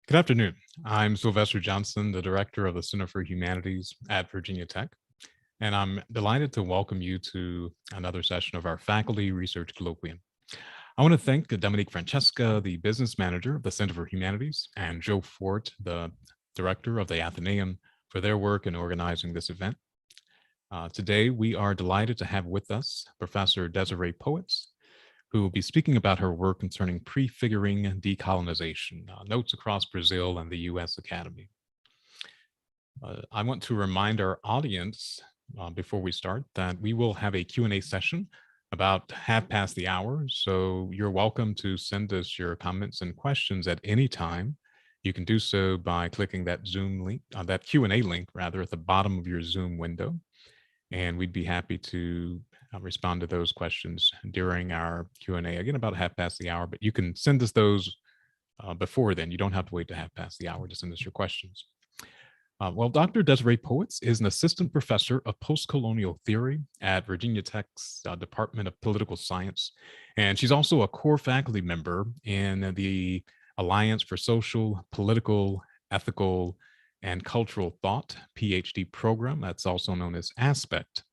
Good afternoon. I'm Sylvester Johnson, the director of the Center for Humanities at Virginia Tech, and I'm delighted to welcome you to another session of our Faculty Research Colloquium. I want to thank Dominique Francesca, the business manager of the Center for Humanities, and Joe Fort, the director of the Athenaeum, for their work in organizing this event. Today, we are delighted to have with us Professor Desirée Poets, who will be speaking about her work concerning prefiguring decolonization, notes across Brazil and the US Academy. I want to remind our audience before we start that we will have a Q&A session about half past the hour. So you're welcome to send us your comments and questions at any time. You can do so by clicking that Zoom link, that Q&A link rather, at the bottom of your Zoom window. And we'd be happy to respond to those questions during our Q&A, again, about half past the hour, but you can send us those before then. You don't have to wait to half past the hour to send us your questions. Well, Dr. Desirée Poets is an assistant professor of post-colonial theory at Virginia Tech's Department of Political Science, and she's also a core faculty member in the Alliance for Social, Political, Ethical, and Cultural Thought PhD program, that's also known as ASPECT.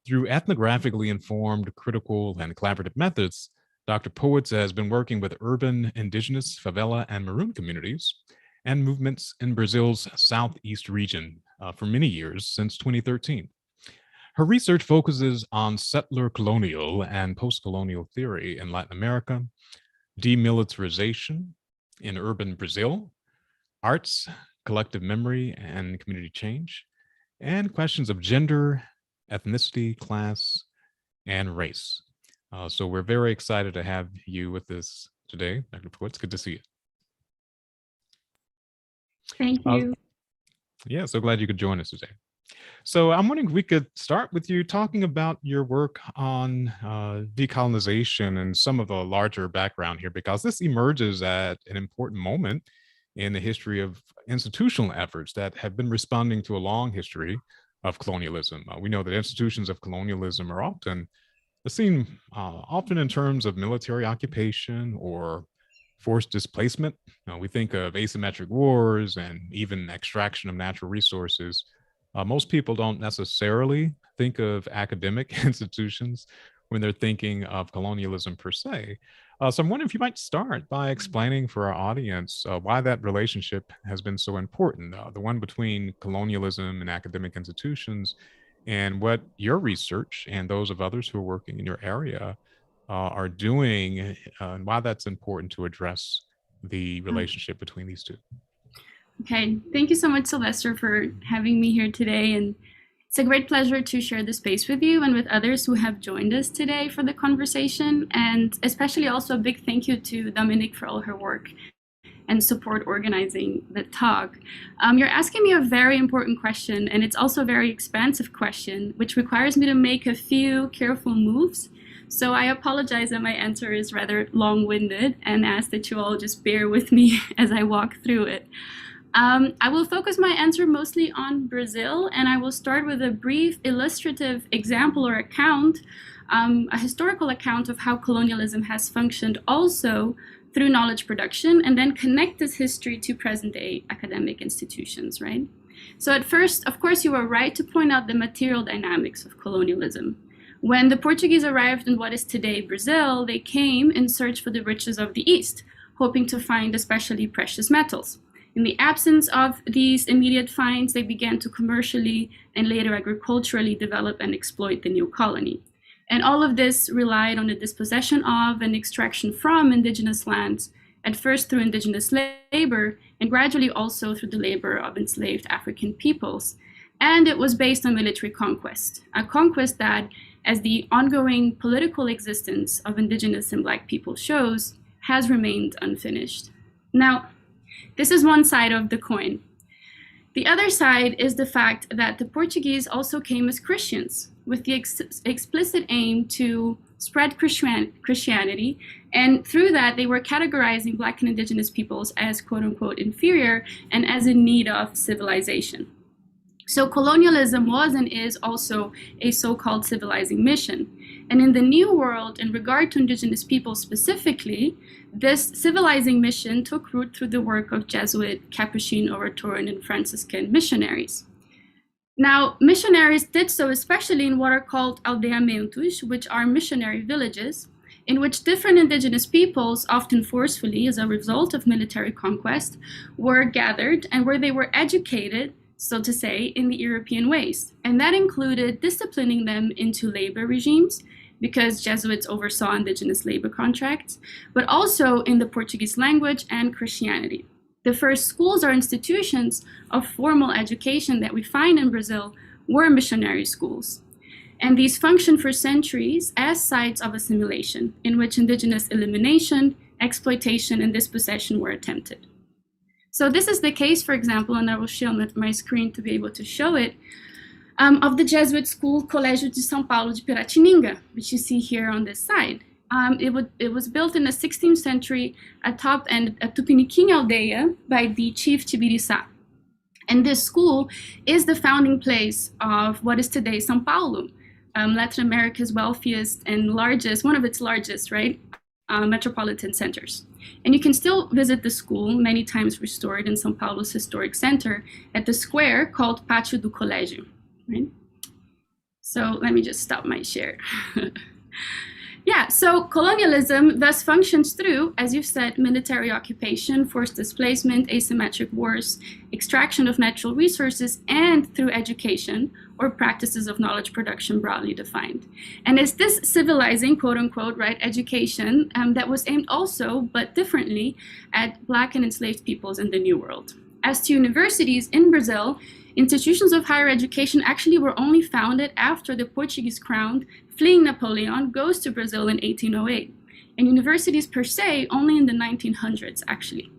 Through ethnographically informed, critical, and collaborative methods, Dr. Poets has been working with urban, indigenous, favela, and maroon communities and movements in Brazil's southeast region for many years, since 2013. Her research focuses on settler colonial and post-colonial theory in Latin America, demilitarization in urban Brazil, arts, collective memory and community change, and questions of gender, ethnicity, class, and race. So we're very excited to have you with us today, Dr. Poets. Good to see you. Thank you. Yeah, so glad you could join us today. So I'm wondering if we could start with you talking about your work on decolonization and some of the larger background here, because this emerges at an important moment in the history of institutional efforts that have been responding to a long history of colonialism. We know that institutions of colonialism are often seen often in terms of military occupation or forced displacement. We think of asymmetric wars and even extraction of natural resources. Most people don't necessarily think of academic institutions when they're thinking of colonialism per se. So I'm wondering if you might start by explaining for our audience why that relationship has been so important, the one between colonialism and academic institutions, and what your research and those of others who are working in your area are doing, and why that's important to address the relationship between these two. Okay, thank you so much, Sylvester, for having me here today. And it's a great pleasure to share the space with you and with others who have joined us today for the conversation. And especially also a big thank you to Dominique for all her work and support organizing the talk. You're asking me a very important question, and it's also a very expansive question, which requires me to make a few careful moves. So I apologize that my answer is rather long-winded and ask that you all just bear with me as I walk through it. I will focus my answer mostly on Brazil, and I will start with a brief illustrative example or account, a historical account of how colonialism has functioned also through knowledge production, and then connect this history to present-day academic institutions, right? So at first, of course, you were right to point out the material dynamics of colonialism. When the Portuguese arrived in what is today Brazil, they came in search for the riches of the East, hoping to find especially precious metals. In the absence of these immediate finds, they began to commercially and later agriculturally develop and exploit the new colony. And all of this relied on the dispossession of and extraction from indigenous lands, at first through indigenous labor, and gradually also through the labor of enslaved African peoples. And it was based on military conquest, a conquest that, as the ongoing political existence of indigenous and Black people shows, has remained unfinished. Now, this is one side of the coin. The other side is the fact that the Portuguese also came as Christians, with the explicit aim to spread Christianity, and through that they were categorizing Black and indigenous peoples as quote-unquote inferior and as in need of civilization. So colonialism was and is also a so-called civilizing mission. And in the New World, in regard to indigenous people specifically, this civilizing mission took root through the work of Jesuit, Capuchin, Oratorian, and Franciscan missionaries. Now, missionaries did so especially in what are called aldeamentos, which are missionary villages, in which different indigenous peoples, often forcefully as a result of military conquest, were gathered and where they were educated, so to say, in the European ways. And that included disciplining them into labor regimes, because Jesuits oversaw indigenous labor contracts, but also in the Portuguese language and Christianity. The first schools or institutions of formal education that we find in Brazil were missionary schools. And these functioned for centuries as sites of assimilation, in which indigenous elimination, exploitation, and dispossession were attempted. So this is the case, for example, and I will show my screen to be able to show it, of the Jesuit school Colégio de São Paulo de Piratininga, which you see here on this side. It was built in the 16th century atop a Tupiniquim aldeia by the chief Tibiriçá. And this school is the founding place of what is today São Paulo, Latin America's wealthiest and largest, one of its largest, right, metropolitan centers. And you can still visit the school, many times restored in São Paulo's historic center, at the square called Pátio do Colégio. Right? So let me just stop my share. Yeah, so colonialism thus functions through, as you've said, military occupation, forced displacement, asymmetric wars, extraction of natural resources, and through education, or practices of knowledge production broadly defined. And it's this civilizing, quote unquote, right, education that was aimed also, but differently, at Black and enslaved peoples in the New World. As to universities in Brazil, institutions of higher education actually were only founded after the Portuguese crown, fleeing Napoleon, goes to Brazil in 1808. And universities per se only in the 1900s, actually.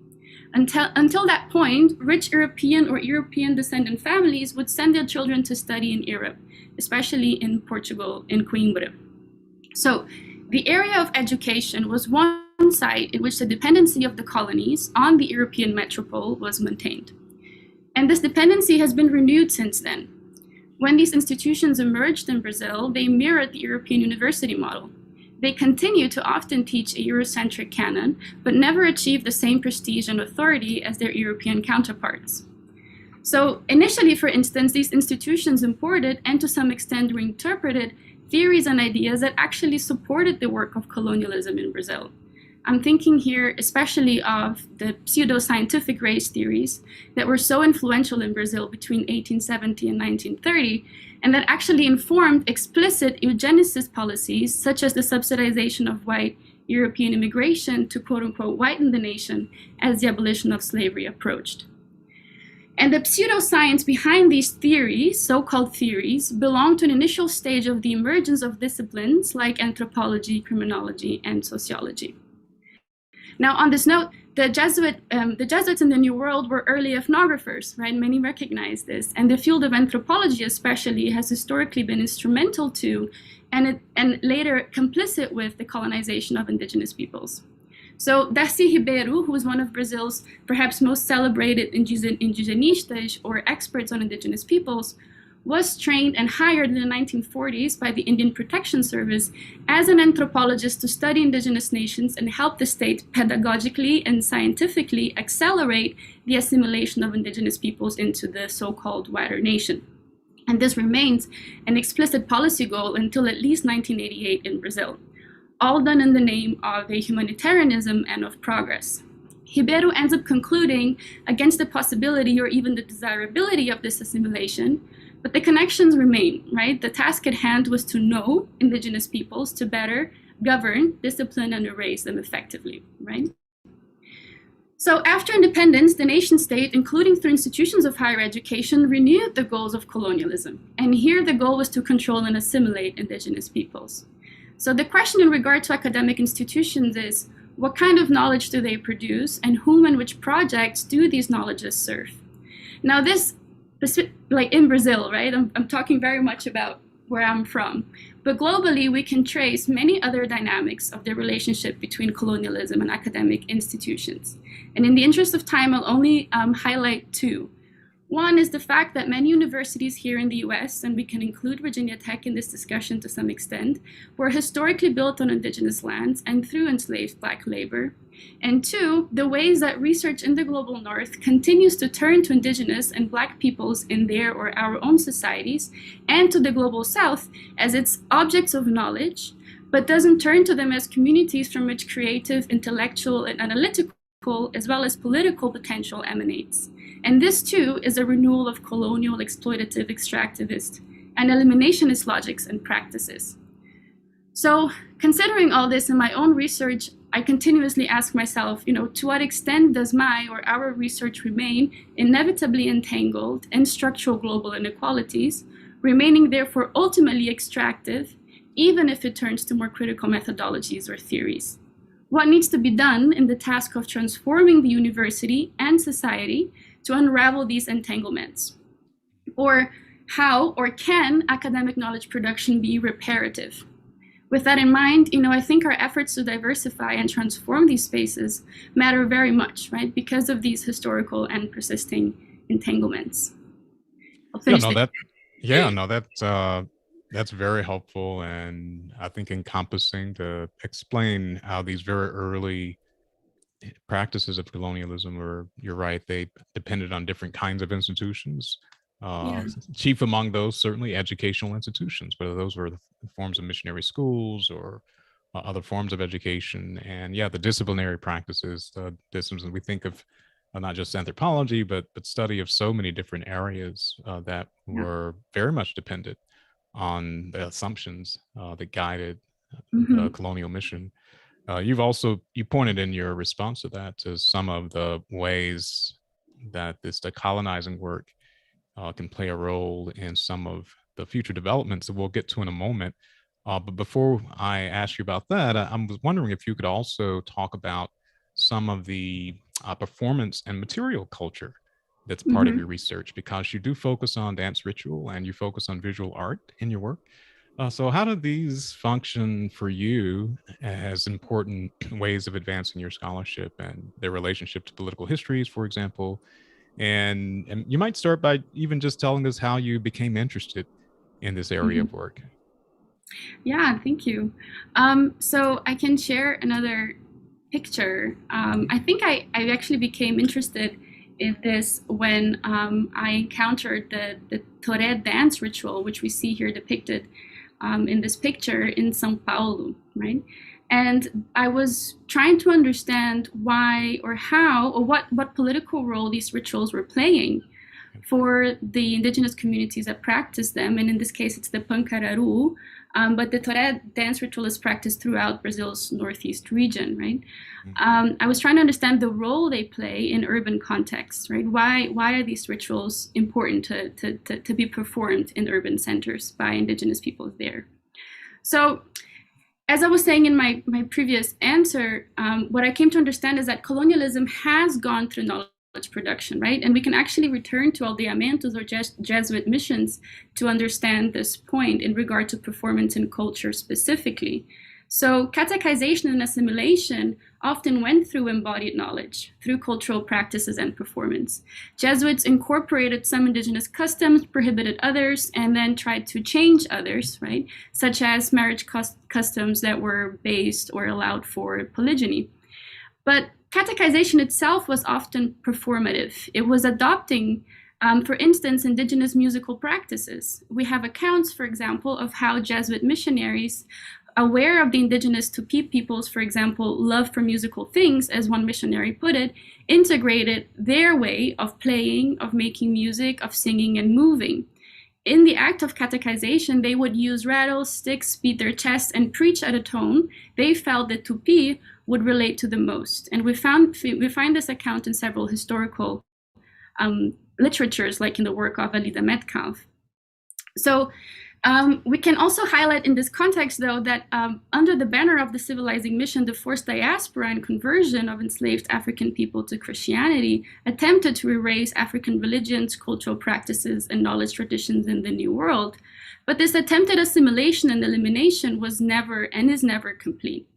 Until that point, rich European or European descendant families would send their children to study in Europe, especially in Portugal, in Coimbra. So the area of education was one site in which the dependency of the colonies on the European metropole was maintained. And this dependency has been renewed since then. When these institutions emerged in Brazil, they mirrored the European university model. They continue to often teach a Eurocentric canon, but never achieve the same prestige and authority as their European counterparts. So initially, for instance, these institutions imported and to some extent reinterpreted theories and ideas that actually supported the work of colonialism in Brazil. I'm thinking here especially of the pseudo-scientific race theories that were so influential in Brazil between 1870 and 1930, and that actually informed explicit eugenicist policies, such as the subsidization of white European immigration to quote-unquote whiten the nation as the abolition of slavery approached. And the pseudoscience behind these theories, so-called theories, belong to an initial stage of the emergence of disciplines like anthropology, criminology, and sociology. Now, on this note, the Jesuits in the New World were early ethnographers, right? Many recognize this. And the field of anthropology especially has historically been instrumental to, and later complicit with, the colonization of indigenous peoples. So Darcy Ribeiro, who is one of Brazil's perhaps most celebrated indigenistas, or experts on indigenous peoples, was trained and hired in the 1940s by the Indian Protection Service as an anthropologist to study indigenous nations and help the state pedagogically and scientifically accelerate the assimilation of indigenous peoples into the so-called whiter nation. And this remains an explicit policy goal until at least 1988 in Brazil, all done in the name of a humanitarianism and of progress. Ribeiro ends up concluding against the possibility or even the desirability of this assimilation, but the connections remain, right? The task at hand was to know indigenous peoples to better govern, discipline, and erase them effectively, right? So after independence, the nation state, including through institutions of higher education, renewed the goals of colonialism. And here the goal was to control and assimilate indigenous peoples. So the question in regard to academic institutions is, what kind of knowledge do they produce, and whom and which projects do these knowledges serve? Now this, like in Brazil, right? I'm talking very much about where I'm from. But globally, we can trace many other dynamics of the relationship between colonialism and academic institutions. And in the interest of time, I'll only highlight two. One is the fact that many universities here in the US, and we can include Virginia Tech in this discussion to some extent, were historically built on indigenous lands and through enslaved Black labor. And two, the ways that research in the global North continues to turn to indigenous and Black peoples in their or our own societies and to the global South as its objects of knowledge, but doesn't turn to them as communities from which creative, intellectual, and analytical, as well as political potential emanates. And this too is a renewal of colonial, exploitative, extractivist, and eliminationist logics and practices. So, considering all this in my own research, I continuously ask myself, to what extent does my or our research remain inevitably entangled in structural global inequalities, remaining therefore ultimately extractive, even if it turns to more critical methodologies or theories? What needs to be done in the task of transforming the university and society to unravel these entanglements? Or how or can academic knowledge production be reparative? With that in mind, I think our efforts to diversify and transform these spaces matter very much, right? Because of these historical and persisting entanglements. I'll finish That's very helpful, and I think encompassing to explain how these very early practices of colonialism were, you're right, they depended on different kinds of institutions. Chief among those, certainly educational institutions, whether those were the forms of missionary schools or other forms of education. And the disciplinary practices, disciplines we think of, not just anthropology, but study of so many different areas that were very much dependent on the assumptions that guided the colonial mission. You pointed in your response to that to some of the ways that this decolonizing work can play a role in some of the future developments that we'll get to in a moment. But before I ask you about that, I was wondering if you could also talk about some of the performance and material culture that's part of your research, because you do focus on dance ritual and you focus on visual art in your work. So how do these function for you as important ways of advancing your scholarship and their relationship to political histories, for example? And you might start by even just telling us how you became interested in this area of work. Yeah, thank you. So I can share another picture. I think I actually became interested in this when I encountered the Toré dance ritual, which we see here depicted in this picture in São Paulo, right? And I was trying to understand why or how or what political role these rituals were playing for the indigenous communities that practice them. And in this case, it's the Pancararu, but the Toré dance ritual is practiced throughout Brazil's northeast region, right? I was trying to understand the role they play in urban contexts, right? Why are these rituals important to be performed in urban centers by indigenous peoples there? So, as I was saying in my previous answer, what I came to understand is that colonialism has gone through knowledge production, right? And we can actually return to aldeamentos or Jesuit missions to understand this point in regard to performance and culture specifically. So catechization and assimilation often went through embodied knowledge, through cultural practices and performance. Jesuits incorporated some indigenous customs, prohibited others, and then tried to change others, right? Such as marriage customs that were based or allowed for polygyny. But catechization itself was often performative. It was adopting, for instance, indigenous musical practices. We have accounts, for example, of how Jesuit missionaries, aware of the indigenous Tupi peoples, for example, love for musical things, as one missionary put it, integrated their way of playing, of making music, of singing and moving. In the act of catechization, they would use rattles, sticks, beat their chests, and preach at a tone they felt that Tupi would relate to the most. And we find this account in several historical literatures, like in the work of Alida Metcalfe. So we can also highlight in this context, though, that under the banner of the civilizing mission, the forced diaspora and conversion of enslaved African people to Christianity attempted to erase African religions, cultural practices, and knowledge traditions in the New World. But this attempted assimilation and elimination was never and is never complete.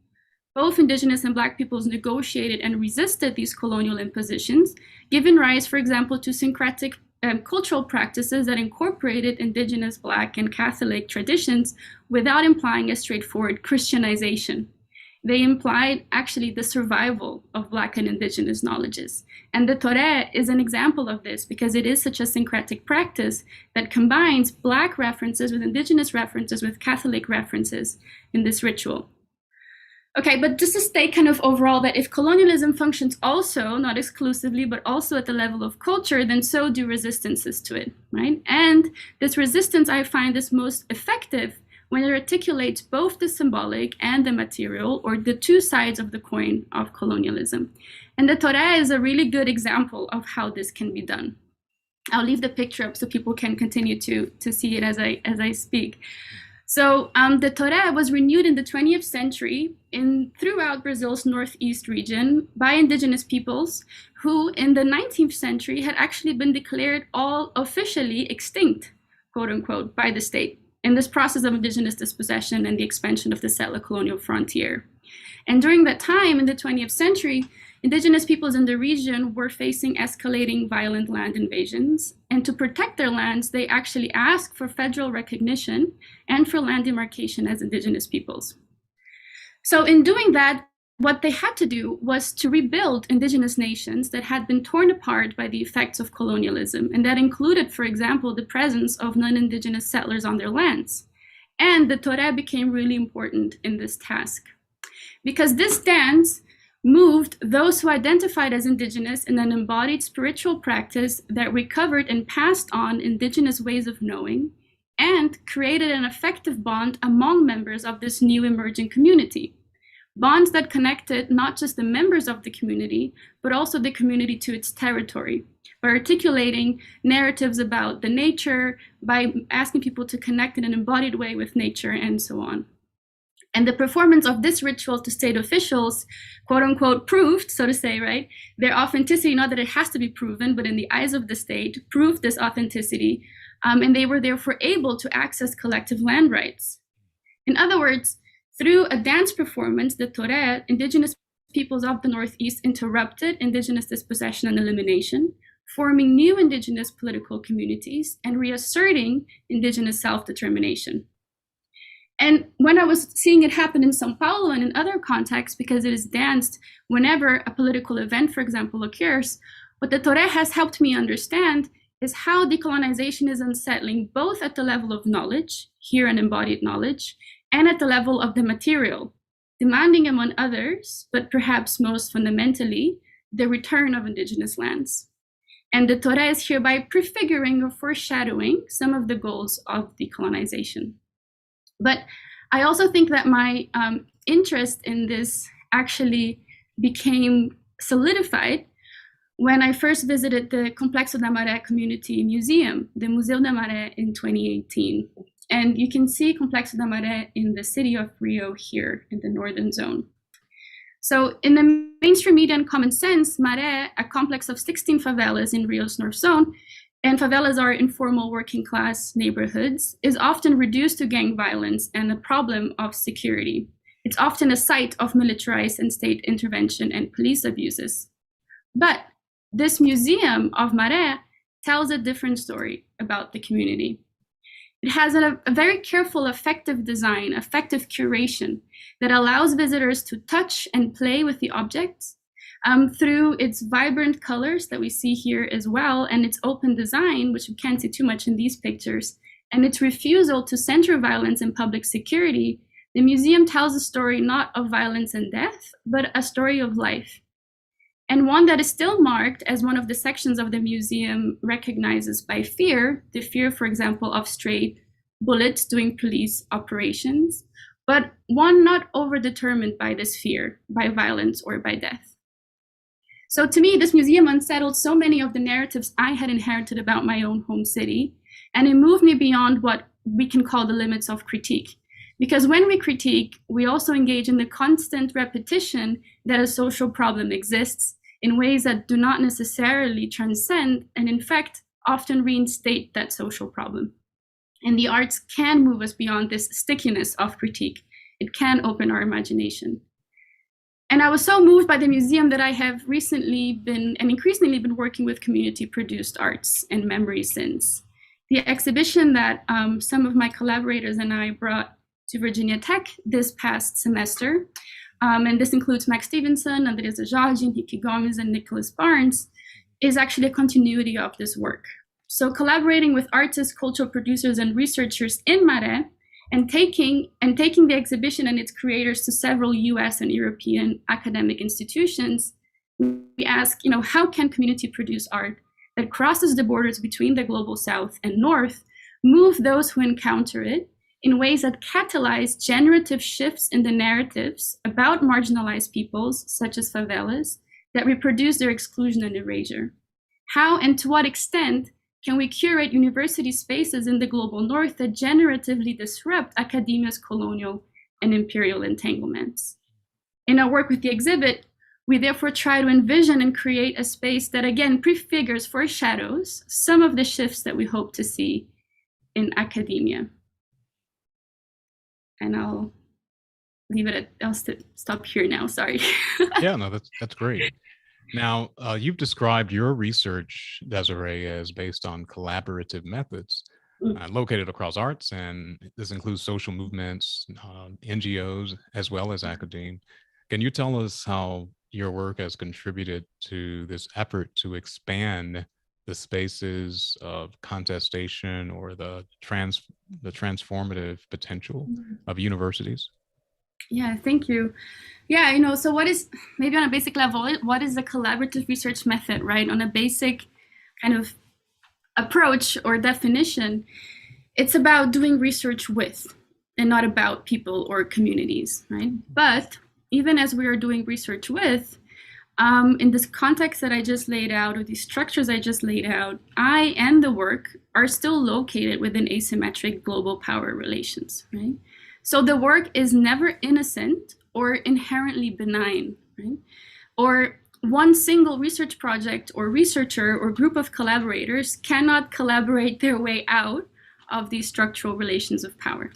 Both indigenous and Black peoples negotiated and resisted these colonial impositions, giving rise, for example, to syncretic cultural practices that incorporated indigenous Black and Catholic traditions without implying a straightforward Christianization. They implied actually the survival of Black and indigenous knowledges. And the Toré is an example of this because it is such a syncretic practice that combines Black references with indigenous references with Catholic references in this ritual. Okay, but just to state kind of overall that if colonialism functions also, not exclusively, but also at the level of culture, then so do resistances to it, right? And this resistance I find is most effective when it articulates both the symbolic and the material, or the two sides of the coin of colonialism. And the Toré is a really good example of how this can be done. I'll leave the picture up so people can continue to see it as I speak. So the Toré was renewed in the 20th century throughout Brazil's northeast region by indigenous peoples who in the 19th century had actually been declared all officially extinct, quote unquote, by the state in this process of indigenous dispossession and the expansion of the settler colonial frontier. And during that time in the 20th century, indigenous peoples in the region were facing escalating violent land invasions. And to protect their lands, they actually asked for federal recognition and for land demarcation as indigenous peoples. So in doing that, what they had to do was to rebuild indigenous nations that had been torn apart by the effects of colonialism. And that included, for example, the presence of non-indigenous settlers on their lands. And the Toré became really important in this task. Because this dance moved those who identified as indigenous in an embodied spiritual practice that recovered and passed on indigenous ways of knowing and created an effective bond among members of this new emerging community. Bonds that connected not just the members of the community, but also the community to its territory, by articulating narratives about the nature, by asking people to connect in an embodied way with nature, and so on. And the performance of this ritual to state officials, quote unquote, proved, so to say, right, their authenticity, not that it has to be proven, but in the eyes of the state, proved this authenticity. And they were therefore able to access collective land rights. In other words, through a dance performance, the Toré, indigenous peoples of the Northeast interrupted indigenous dispossession and elimination, forming new indigenous political communities and reasserting indigenous self-determination. And when I was seeing it happen in São Paulo and in other contexts, because it is danced whenever a political event, for example, occurs, what the Toré has helped me understand is how decolonization is unsettling both at the level of knowledge, here an embodied knowledge, and at the level of the material, demanding among others, but perhaps most fundamentally, the return of indigenous lands. And the Toré is hereby prefiguring or foreshadowing some of the goals of decolonization. But I also think that my interest in this actually became solidified when I first visited the Complexo da Maré Community Museum, the Museu da Maré, in 2018. And you can see Complexo da Maré in the city of Rio here in the northern zone. So in the mainstream media and common sense, Maré, a complex of 16 favelas in Rio's north zone, and favelas are informal working class neighborhoods, is often reduced to gang violence and a problem of security. It's often a site of militarized and state intervention and police abuses. But this museum of Maré tells a different story about the community. It has a very careful, effective design, effective curation that allows visitors to touch and play with the objects through its vibrant colors that we see here as well, and its open design, which we can't see too much in these pictures, and its refusal to center violence in public security. The museum tells a story not of violence and death, but a story of life. And one that is still marked, as one of the sections of the museum recognizes, by fear, the fear, for example, of stray bullets doing police operations, but one not overdetermined by this fear, by violence or by death. So to me, this museum unsettled so many of the narratives I had inherited about my own home city, and it moved me beyond what we can call the limits of critique. Because when we critique, we also engage in the constant repetition that a social problem exists in ways that do not necessarily transcend and in fact often reinstate that social problem. And the arts can move us beyond this stickiness of critique. It can open our imagination. And I was so moved by the museum that I have recently been and increasingly been working with community-produced arts and memory since. The exhibition that some of my collaborators and I brought to Virginia Tech this past semester, and this includes Max Stevenson, Andresa Jorge, Henrique Gomes, and Nicholas Barnes, is actually a continuity of this work. So collaborating with artists, cultural producers, and researchers in Maré, and taking the exhibition and its creators to several US and European academic institutions, we ask, how can community produce art that crosses the borders between the global South and North, move those who encounter it in ways that catalyze generative shifts in the narratives about marginalized peoples, such as favelas, that reproduce their exclusion and erasure? How and to what extent can we curate university spaces in the global North that generatively disrupt academia's colonial and imperial entanglements? In our work with the exhibit, we therefore try to envision and create a space that again prefigures, foreshadows some of the shifts that we hope to see in academia. And I'll leave it at, I'll stop here now, sorry. Yeah, no, that's great. Now, you've described your research, Desirée, as based on collaborative methods located across arts, and this includes social movements, NGOs, as well as academia. Can you tell us how your work has contributed to this effort to expand the spaces of contestation or the transformative potential of universities? Yeah, thank you. Yeah, so what is, maybe on a basic level, what is a collaborative research method, right? On a basic kind of approach or definition, it's about doing research with and not about people or communities, right? But even as we are doing research with, in this context that I just laid out, or these structures I just laid out, I and the work are still located within asymmetric global power relations, right? So the work is never innocent or inherently benign, right? Or one single research project or researcher or group of collaborators cannot collaborate their way out of these structural relations of power.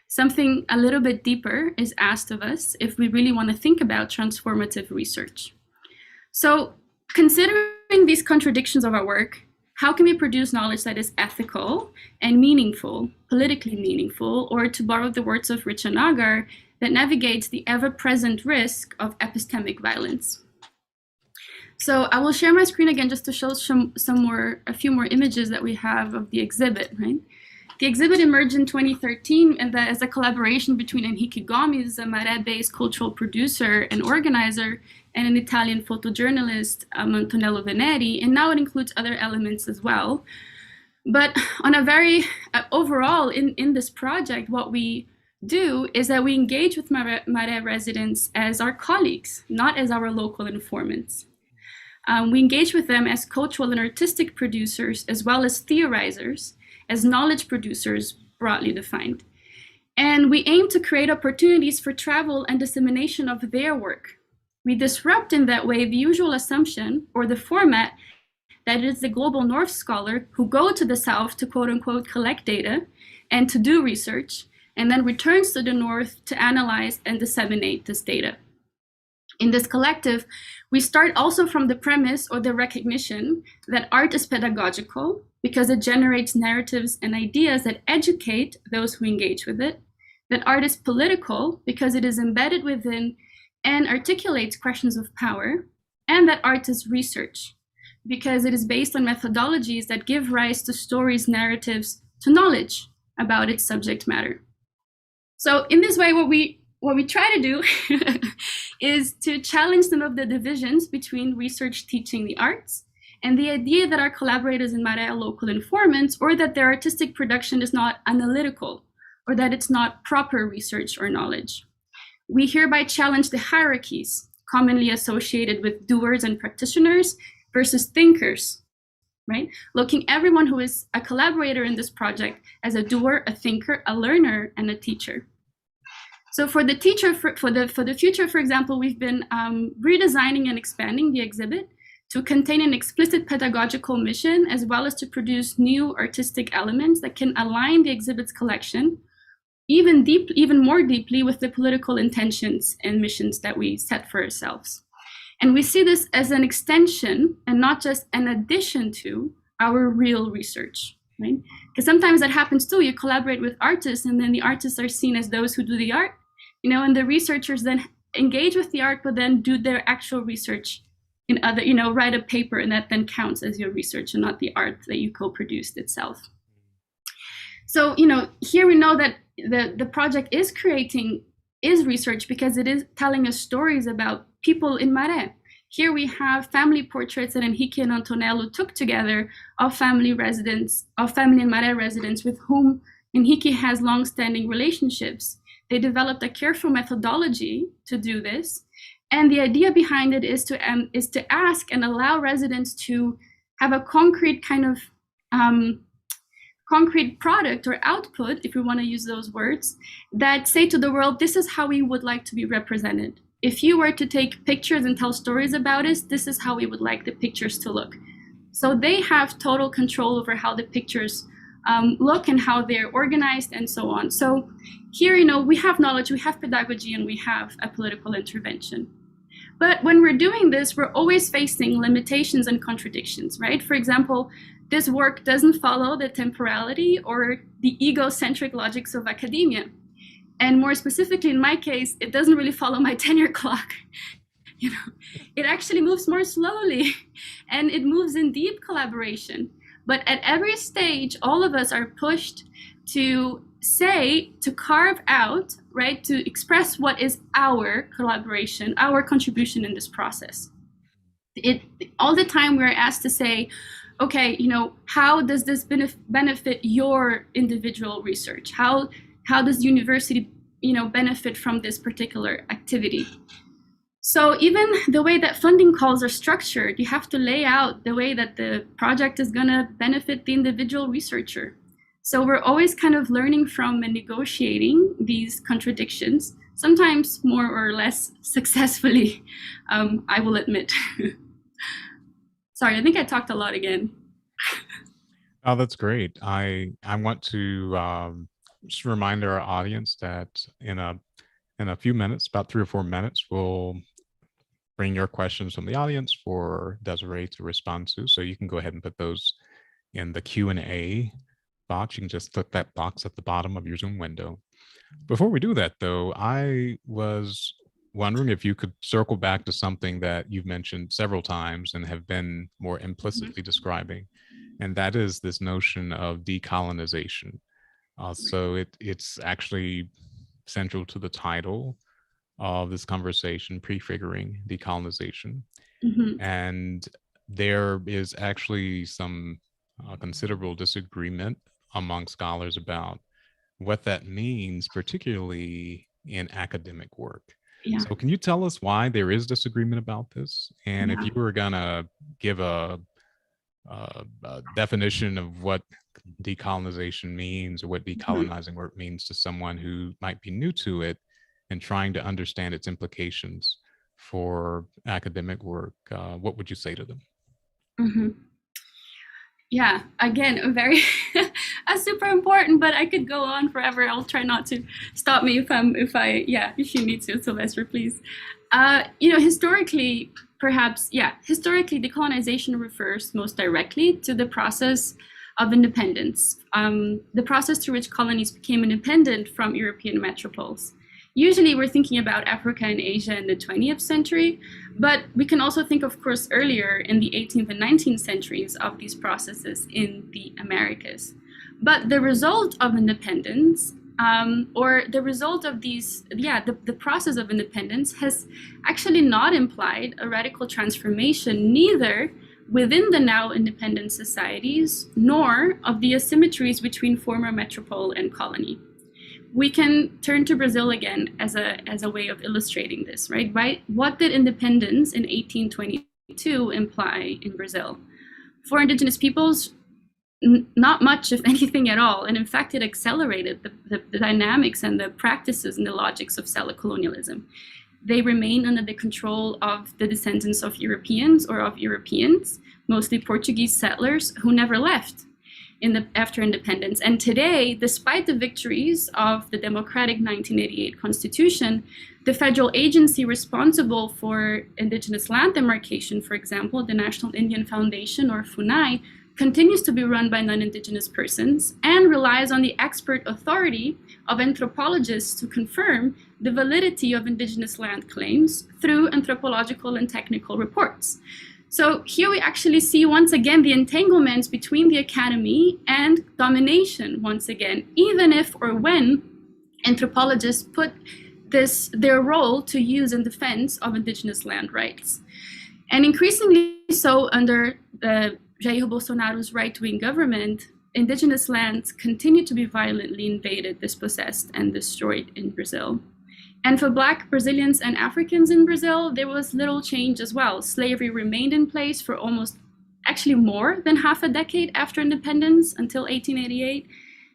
Something a little bit deeper is asked of us if we really want to think about transformative research. So considering these contradictions of our work, how can we produce knowledge that is ethical and meaningful, politically meaningful, or to borrow the words of Richa Nagar, that navigates the ever-present risk of epistemic violence? So I will share my screen again just to show a few more images that we have of the exhibit, right? The exhibit emerged in 2013 and as a collaboration between Henrique Gomes, a Maré-based cultural producer and organizer, and an Italian photojournalist, Antonello Veneri, and now it includes other elements as well. But on a very overall, in this project, what we do is that we engage with Maré residents as our colleagues, not as our local informants. We engage with them as cultural and artistic producers, as well as theorizers, as knowledge producers, broadly defined. And we aim to create opportunities for travel and dissemination of their work. We disrupt in that way the usual assumption or the format that it is the global North scholar who go to the South to quote unquote collect data and to do research, and then returns to the North to analyze and disseminate this data. In this collective, we start also from the premise or the recognition that art is pedagogical because it generates narratives and ideas that educate those who engage with it, that art is political because it is embedded within and articulates questions of power, and that art is research because it is based on methodologies that give rise to stories, narratives, to knowledge about its subject matter. So in this way, what we try to do is to challenge some of the divisions between research teaching the arts and the idea that our collaborators in Maré are local informants, or that their artistic production is not analytical, or that it's not proper research or knowledge. We hereby challenge the hierarchies commonly associated with doers and practitioners versus thinkers, right? Looking everyone who is a collaborator in this project as a doer, a thinker, a learner, and a teacher. So for the teacher, for the future, for example, we've been redesigning and expanding the exhibit to contain an explicit pedagogical mission, as well as to produce new artistic elements that can align the exhibit's collection, even more deeply with the political intentions and missions that we set for ourselves. And we see this as an extension and not just an addition to our real research, right? Because sometimes that happens too. You collaborate with artists, and then the artists are seen as those who do the art, and the researchers then engage with the art, but then do their actual research in other, write a paper, and that then counts as your research and not the art that you co-produced itself. So, here we know that the project is research because it is telling us stories about people in Maré. Here we have family portraits that Henrique and Antonello took together of family in Maré residents with whom Henrique has long-standing relationships. They developed a careful methodology to do this. And the idea behind it is to ask and allow residents to have a concrete kind of concrete product or output, if we want to use those words, that say to the world, this is how we would like to be represented. If you were to take pictures and tell stories about us, this is how we would like the pictures to look. So they have total control over how the pictures look and how they're organized and so on. So here, we have knowledge, we have pedagogy, and we have a political intervention. But when we're doing this, we're always facing limitations and contradictions, right? For example, this work doesn't follow the temporality or the egocentric logics of academia. And more specifically, in my case, it doesn't really follow my tenure clock. It actually moves more slowly, and it moves in deep collaboration. But at every stage, all of us are pushed to carve out, right, to express what is our collaboration, our contribution in this process. All the time we're asked to say, okay, how does this benefit your individual research? How does the university, benefit from this particular activity? So even the way that funding calls are structured, you have to lay out the way that the project is going to benefit the individual researcher. So we're always kind of learning from and negotiating these contradictions, sometimes more or less successfully, I will admit. Sorry, I think I talked a lot again. Oh, that's great. I want to just remind our audience that in a few minutes, about 3 or 4 minutes, we'll bring your questions from the audience for Desirée to respond to. So you can go ahead and put those in the Q&A box. You can just click that box at the bottom of your Zoom window. Before we do that, though, I was wondering if you could circle back to something that you've mentioned several times and have been more implicitly describing, and that is this notion of decolonization. So it's actually central to the title of this conversation, Prefiguring Decolonization. And there is actually some considerable disagreement among scholars about what that means, particularly in academic work. Yeah. So can you tell us why there is disagreement about this? And if you were gonna give a definition of what decolonization means, or what decolonizing work means to someone who might be new to it and trying to understand its implications for academic work, what would you say to them? Yeah, again, a super important, but I could go on forever. I'll try not to. Stop me if you need to, Sylvester, please. Historically, decolonization refers most directly to the process of independence, the process through which colonies became independent from European metropoles. Usually we're thinking about Africa and Asia in the 20th century, but we can also think, of course, earlier in the 18th and 19th centuries of these processes in the Americas. But the result of independence, or the result of the process of independence has actually not implied a radical transformation, neither within the now independent societies, nor of the asymmetries between former metropole and colony. We can turn to Brazil again as a way of illustrating this, right? What did independence in 1822 imply in Brazil? For indigenous peoples, not much, if anything at all. And in fact, it accelerated the dynamics and the practices and the logics of settler colonialism. They remain under the control of the descendants of Europeans or of Europeans, mostly Portuguese settlers who never left. after independence. And today, despite the victories of the democratic 1988 Constitution, the federal agency responsible for indigenous land demarcation, for example, the National Indian Foundation, or FUNAI, continues to be run by non-indigenous persons and relies on the expert authority of anthropologists to confirm the validity of indigenous land claims through anthropological and technical reports. So here we actually see once again the entanglements between the academy and domination once again, even if or when anthropologists put their role to use in defense of indigenous land rights. And increasingly so under Jair Bolsonaro's right-wing government, indigenous lands continue to be violently invaded, dispossessed, and destroyed in Brazil. And for Black Brazilians and Africans in Brazil, there was little change as well. Slavery remained in place for actually more than half a decade after independence, until 1888.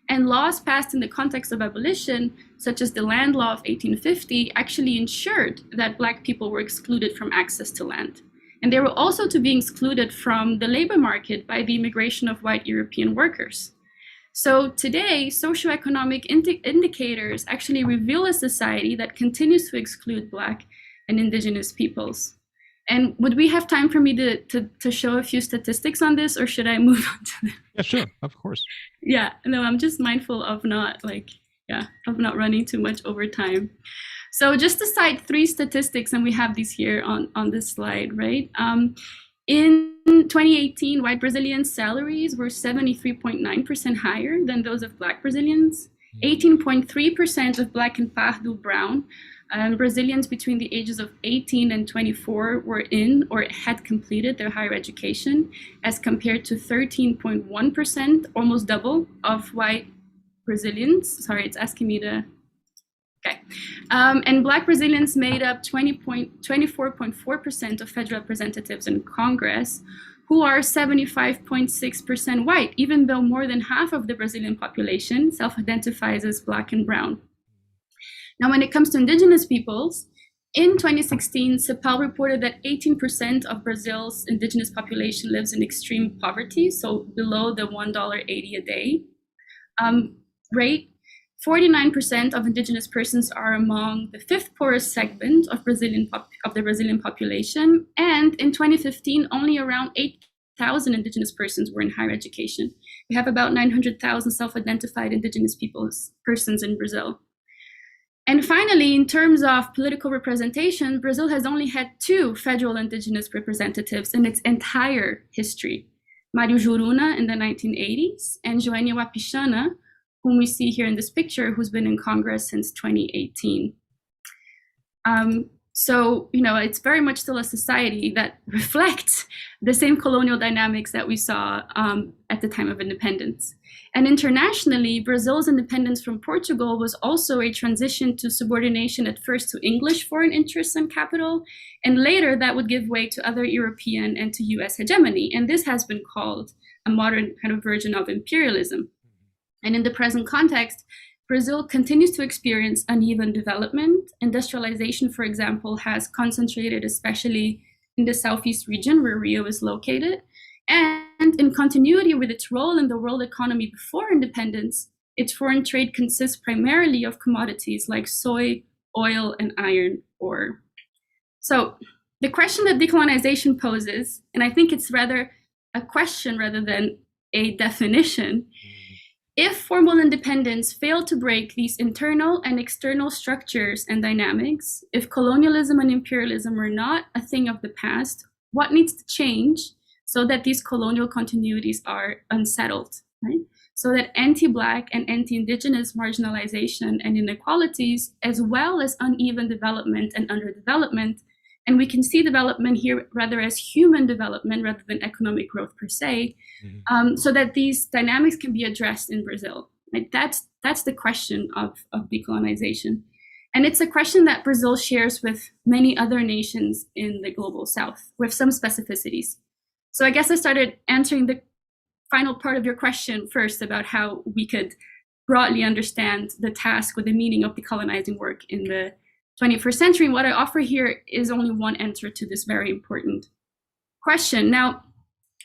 And laws passed in the context of abolition, such as the Land Law of 1850, actually ensured that Black people were excluded from access to land. And they were also to be excluded from the labor market by the immigration of white European workers. So today, socioeconomic indicators actually reveal a society that continues to exclude Black and indigenous peoples. And would we have time for me to show a few statistics on this, or should I move on to them? Yeah, sure, of course. Yeah, no, I'm just mindful of not running too much over time. So just to cite 3 statistics, and we have these here on this slide, right? In 2018, white Brazilians' salaries were 73.9% higher than those of Black Brazilians. 18.3% of Black and Pardo Brown Brazilians between the ages of 18 and 24 were in or had completed their higher education, as compared to 13.1%, almost double, of white Brazilians. Sorry, it's asking me to... Okay. And Black Brazilians made up 24.4% of federal representatives in Congress, who are 75.6% white, even though more than half of the Brazilian population self-identifies as Black and brown. Now, when it comes to indigenous peoples, in 2016, CEPAL reported that 18% of Brazil's indigenous population lives in extreme poverty, so below the $1.80 a day rate. 49% of indigenous persons are among the 5th poorest segment of the Brazilian population. And in 2015, only around 8,000 indigenous persons were in higher education. We have about 900,000 self-identified indigenous persons in Brazil. And finally, in terms of political representation, Brazil has only had 2 federal indigenous representatives in its entire history. Mário Juruna in the 1980s and Joênia Wapichana, whom we see here in this picture, who's been in Congress since 2018. So, it's very much still a society that reflects the same colonial dynamics that we saw at the time of independence. And internationally, Brazil's independence from Portugal was also a transition to subordination, at first to English foreign interests and capital, and later that would give way to other European and to US hegemony. And this has been called a modern kind of version of imperialism. And in the present context, Brazil continues to experience uneven development. Industrialization, for example, has concentrated especially in the southeast region where Rio is located. And in continuity with its role in the world economy before independence, its foreign trade consists primarily of commodities like soy, oil, and iron ore. So the question that decolonization poses, and I think it's rather a question rather than a definition, if formal independence failed to break these internal and external structures and dynamics, if colonialism and imperialism are not a thing of the past, what needs to change so that these colonial continuities are unsettled, right? So that anti-Black and anti-Indigenous marginalization and inequalities, as well as uneven development and underdevelopment, and we can see development here rather as human development rather than economic growth per se, so that these dynamics can be addressed in Brazil. Right? That's the question of decolonization. And it's a question that Brazil shares with many other nations in the global South, with some specificities. So I guess I started answering the final part of your question first about how we could broadly understand the task or the meaning of decolonizing work in the 21st century. And what I offer here is only one answer to this very important question. Now,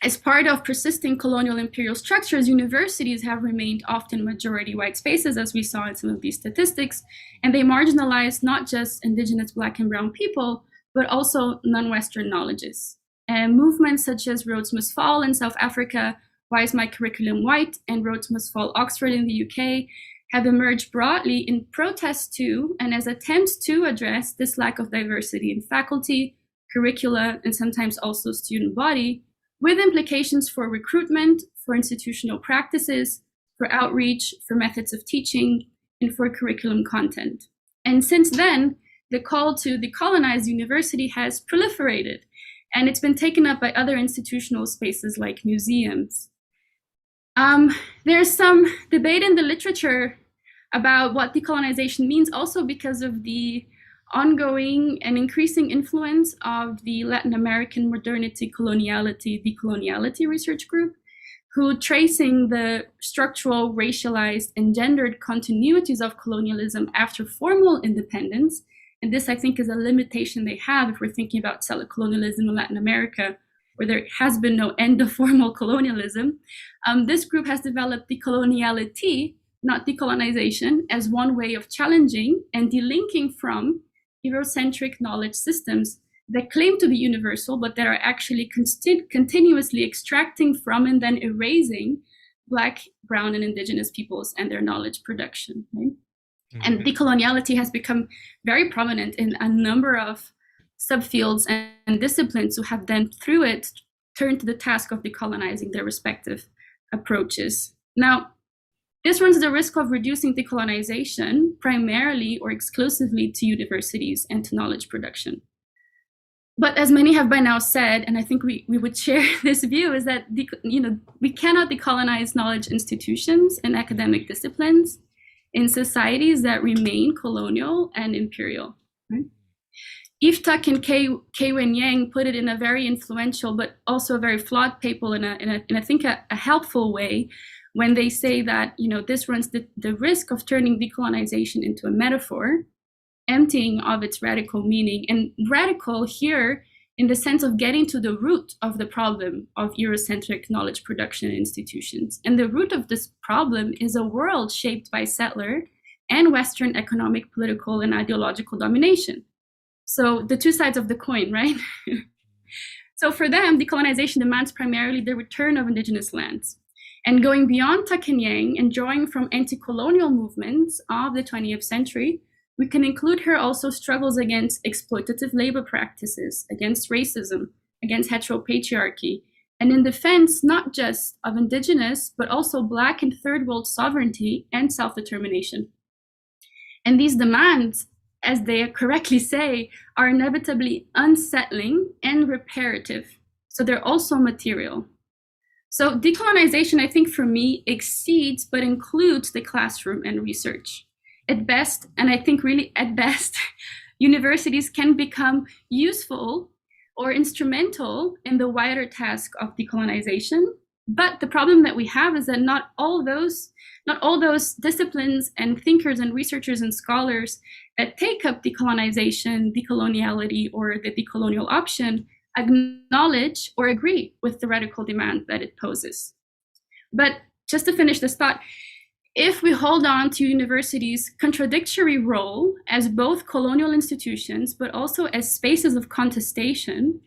As part of persisting colonial imperial structures, universities have remained often majority white spaces, as we saw in some of these statistics, and they marginalize not just indigenous Black and Brown people, but also non-Western knowledges. And movements such as Rhodes Must Fall in South Africa, Why is My Curriculum White, and Rhodes Must Fall Oxford in the UK have emerged broadly in protest to and as attempts to address this lack of diversity in faculty, curricula, and sometimes also student body, with implications for recruitment, for institutional practices, for outreach, for methods of teaching, and for curriculum content. And since then, the call to decolonize university has proliferated, and it's been taken up by other institutional spaces like museums. There's some debate in the literature about what decolonization means, also because of the ongoing and increasing influence of the Latin American modernity, coloniality, decoloniality research group, who tracing the structural, racialized, and gendered continuities of colonialism after formal independence. And this, I think, is a limitation they have if we're thinking about settler colonialism in Latin America, where there has been no end of formal colonialism. This group has developed decoloniality, not decolonization, as one way of challenging and delinking from Eurocentric knowledge systems that claim to be universal, but that are actually continuously extracting from and then erasing Black, Brown, and Indigenous peoples and their knowledge production. Right? Mm-hmm. And decoloniality has become very prominent in a number of subfields and disciplines who have then, through it, turned to the task of decolonizing their respective approaches. Now, this runs the risk of reducing decolonization primarily or exclusively to universities and to knowledge production. But as many have by now said, and I think we would share this view, is that we cannot decolonize knowledge institutions and academic disciplines in societies that remain colonial and imperial. Right? Yves Tuck and Kei-Wen Yang put it in a very influential but also a very flawed paper in I think a helpful way, when they say that this runs the risk of turning decolonization into a metaphor, emptying of its radical meaning, and radical here in the sense of getting to the root of the problem of Eurocentric knowledge production institutions. And the root of this problem is a world shaped by settler and Western economic, political, and ideological domination. So the two sides of the coin, right? So for them, decolonization demands primarily the return of indigenous lands. And going beyond Tuck and Yang and drawing from anti-colonial movements of the 20th century, we can include here also struggles against exploitative labor practices, against racism, against heteropatriarchy, and in defense not just of indigenous, but also Black and third world sovereignty and self-determination. And these demands, as they correctly say, are inevitably unsettling and reparative. So they're also material. So decolonization, I think for me, exceeds but includes the classroom and research. At best, and I think really at best, universities can become useful or instrumental in the wider task of decolonization. But the problem that we have is that not all those disciplines and thinkers and researchers and scholars that take up decolonization, decoloniality, or the decolonial option acknowledge or agree with the radical demand that it poses. But just to finish this thought, if we hold on to universities' contradictory role as both colonial institutions, but also as spaces of contestation,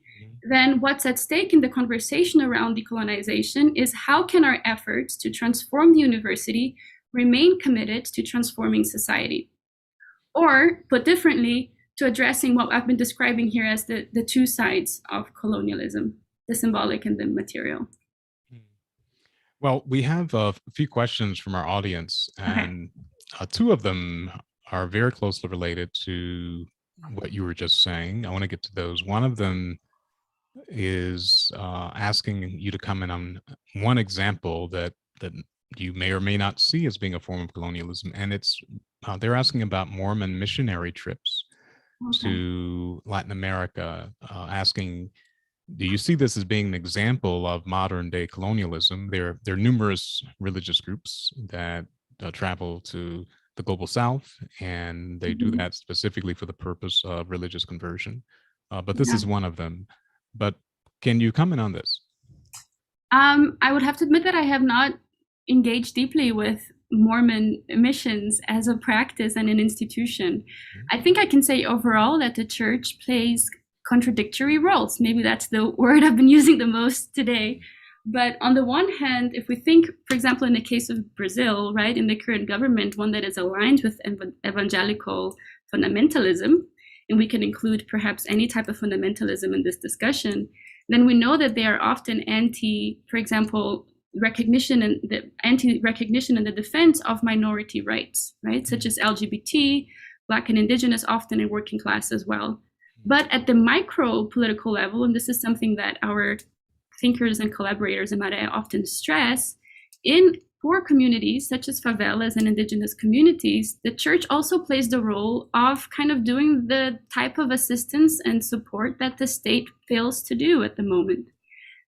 then what's at stake in the conversation around decolonization is how can our efforts to transform the university remain committed to transforming society? Or, put differently, to addressing what I've been describing here as the two sides of colonialism, the symbolic and the material. Well, we have a few questions from our audience, and two of them are very closely related to what you were just saying. I want to get to those. One of them is asking you to comment on one example that you may or may not see as being a form of colonialism, and it's they're asking about Mormon missionary trips to Latin America, asking, do you see this as being an example of modern day colonialism? There are numerous religious groups that travel to the global South, and they do that specifically for the purpose of religious conversion. But this is one of them. But can you comment on this? I would have to admit that I have not engaged deeply with Mormon missions as a practice and an institution. I think I can say overall that the church plays contradictory roles. Maybe that's the word I've been using the most today. But on the one hand, if we think, for example, in the case of Brazil, right, in the current government, one that is aligned with evangelical fundamentalism, and we can include perhaps any type of fundamentalism in this discussion, then we know that they are often anti, for example, recognition and the anti-recognition and the defense of minority rights, right, such as LGBT, Black and Indigenous, often in working class as well. But at the micro political level, and this is something that our thinkers and collaborators in Maré often stress, in poor communities such as favelas and indigenous communities, the church also plays the role of kind of doing the type of assistance and support that the state fails to do at the moment.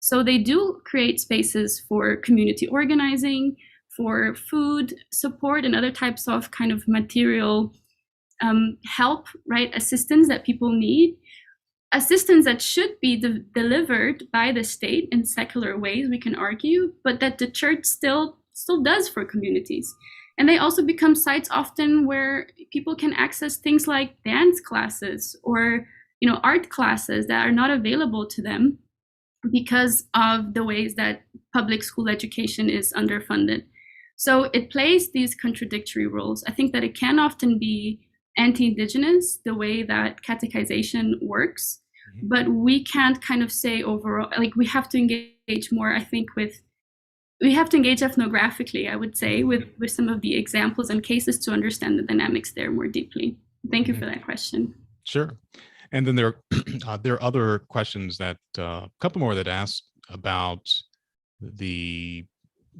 So they do create spaces for community organizing, for food support and other types of kind of material help, right, assistance that people need. Assistance that should be delivered by the state in secular ways, we can argue, but that the church still does for communities. And they also become sites often where people can access things like dance classes or, you know, art classes that are not available to them because of the ways that public school education is underfunded. So it plays these contradictory roles. I think that it can often be anti-Indigenous, the way that catechization works, but we can't kind of say overall, like we have to engage more, I think, we have to engage ethnographically, I would say, with some of the examples and cases to understand the dynamics there more deeply. Thank you for that question. Sure. And then there are other questions that, a couple more that ask about the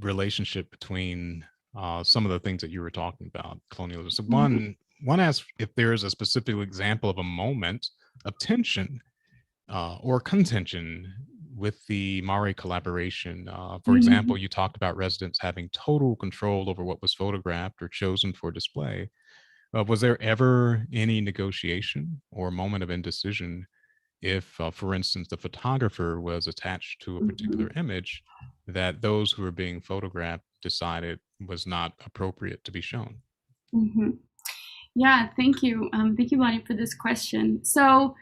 relationship between some of the things that you were talking about, colonialism. So one asks if there is a specific example of a moment of tension or contention with the Maré collaboration. For example, you talked about residents having total control over what was photographed or chosen for display. Was there ever any negotiation or moment of indecision if, for instance, the photographer was attached to a particular image that those who were being photographed decided was not appropriate to be shown? Yeah, thank you. Thank you, Bonnie, for this question. So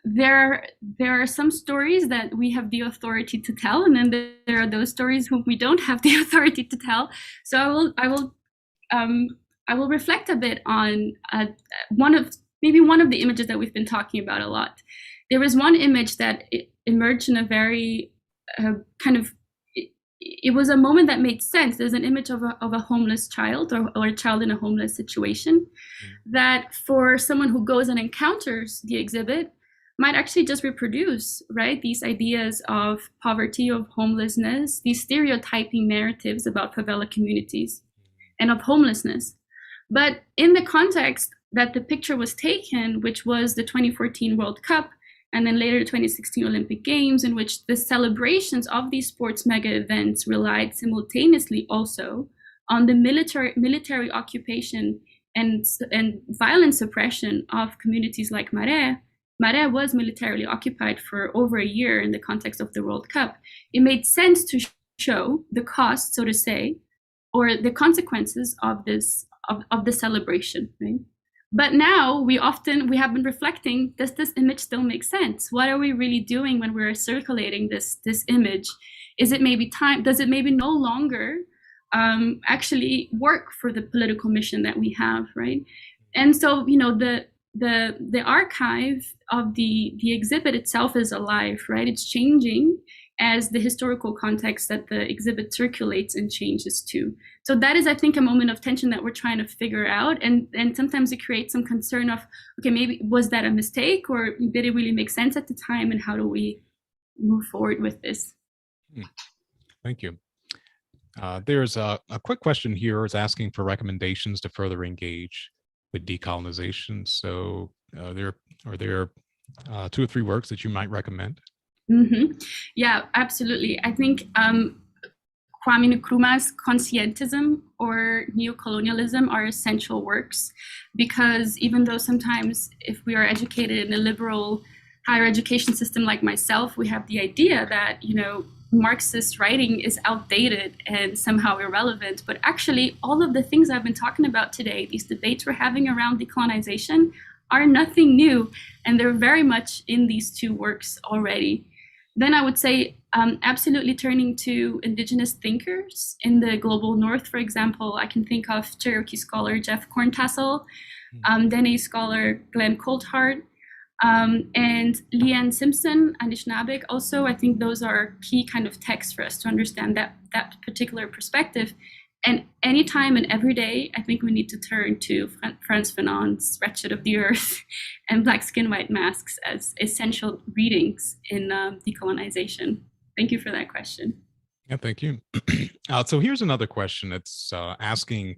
there are some stories that we have the authority to tell, and then there are those stories whom we don't have the authority to tell. So I will reflect a bit on one of the images that we've been talking about a lot. There was one image that emerged in a very it was a moment that made sense. There's an image of a homeless child or a child in a homeless situation that for someone who goes and encounters the exhibit might actually just reproduce, right, these ideas of poverty, of homelessness, these stereotyping narratives about favela communities and of homelessness. But in the context that the picture was taken, which was the 2014 World Cup, and then later the 2016 Olympic Games, in which the celebrations of these sports mega events relied simultaneously also on the military occupation and violent suppression of communities like Maré. Maré was militarily occupied for over a year in the context of the World Cup. It made sense to show the cost, so to say, or the consequences of this of the celebration, right? But now we have been reflecting, does this image still make sense? What are we really doing when we're circulating this image? Does it maybe no longer actually work for the political mission that we have, right? And so, you know, the archive of the exhibit itself is alive, right? It's changing as the historical context that the exhibit circulates and changes too. So that is, I think, a moment of tension that we're trying to figure out. And sometimes it creates some concern of, okay, maybe was that a mistake, or did it really make sense at the time? And how do we move forward with this? Thank you. There's a quick question here. It's asking for recommendations to further engage with decolonization. So there are 2 or 3 works that you might recommend? Yeah, absolutely. I think Kwame Nkrumah's Conscientism or Neocolonialism are essential works, because even though sometimes if we are educated in a liberal higher education system like myself, we have the idea that, you know, Marxist writing is outdated and somehow irrelevant. But actually, all of the things I've been talking about today, these debates we're having around decolonization, are nothing new, and they're very much in these two works already. Then I would say absolutely turning to indigenous thinkers in the global north. For example, I can think of Cherokee scholar Jeff Corntassel, Dene scholar Glenn Coulthard, and Leanne Simpson, Anishinaabeg. Also, I think those are key kind of texts for us to understand that particular perspective. And anytime and every day, I think we need to turn to Frantz Fanon's Wretched of the Earth and Black Skin, White Masks as essential readings in decolonization. Thank you for that question. Yeah, thank you. So here's another question that's asking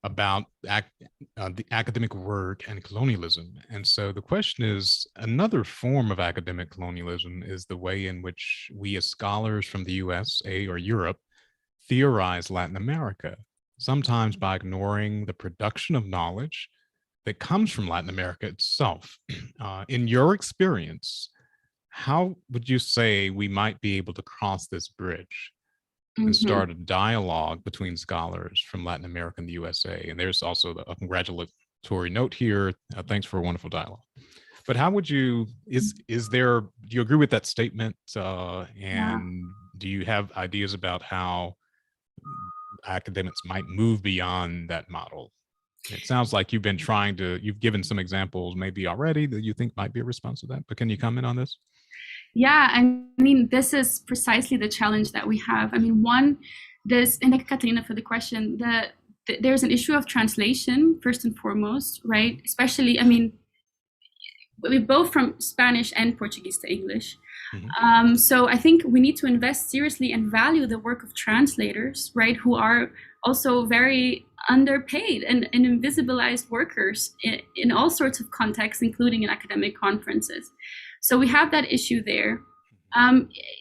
about the academic work and colonialism. And so the question is, another form of academic colonialism is the way in which we as scholars from the USA or Europe theorize Latin America, sometimes by ignoring the production of knowledge that comes from Latin America itself. In your experience, how would you say we might be able to cross this bridge and start a dialogue between scholars from Latin America and the USA? And there's also a congratulatory note here. Thanks for a wonderful dialogue. But how would you, do you agree with that statement? And do you have ideas about how academics might move beyond that model? It sounds like you've given some examples maybe already that you think might be a response to that, but can you comment on this? Yeah, I mean, this is precisely the challenge that we have. I mean, and thank you, Katarina, for the question. There's an issue of translation, first and foremost, right? Especially, I mean, we both from Spanish and Portuguese to English. So I think we need to invest seriously and value the work of translators, right, who are also very underpaid and invisibilized workers in all sorts of contexts, including in academic conferences. So we have that issue there.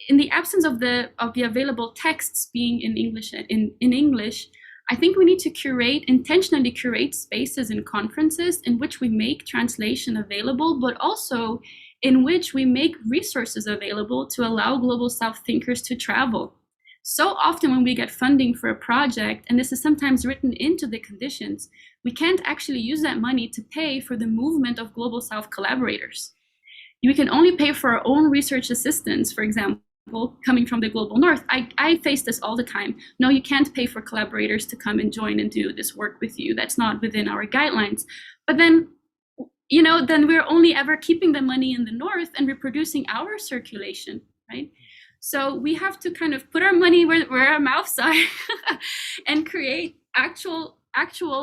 In the absence of the available texts being in English, I think we need to intentionally curate spaces in conferences in which we make translation available, but also in which we make resources available to allow Global South thinkers to travel. So often when we get funding for a project, and this is sometimes written into the conditions, we can't actually use that money to pay for the movement of Global South collaborators. We can only pay for our own research assistants, for example, coming from the Global North. I face this all the time. No, you can't pay for collaborators to come and join and do this work with you. That's not within our guidelines. But then, then we're only ever keeping the money in the North and reproducing our circulation, right? So we have to kind of put our money where our mouths are and create actual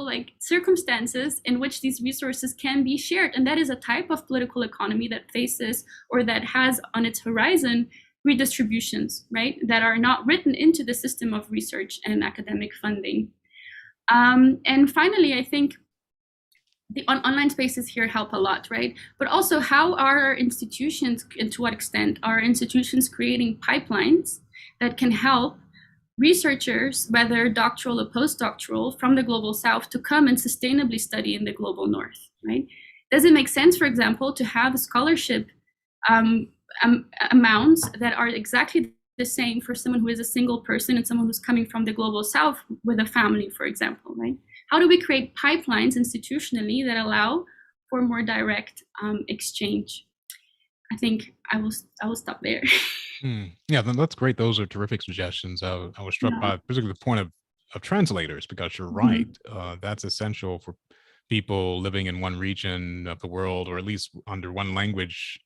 like circumstances in which these resources can be shared. And that is a type of political economy that faces, or that has on its horizon, redistributions, right, that are not written into the system of research and academic funding. And finally, I think the online spaces here help a lot, right? But also, how are our institutions, and to what extent are institutions creating pipelines that can help researchers, whether doctoral or postdoctoral, from the Global South to come and sustainably study in the Global North, right? Does it make sense, for example, to have scholarship amounts that are exactly the same for someone who is a single person and someone who's coming from the Global South with a family, for example, right? How do we create pipelines institutionally that allow for more direct exchange? I think I will stop there. Yeah, that's great. Those are terrific suggestions. I was struck by particularly the point of translators, because you're right. That's essential for people living in one region of the world, or at least under one language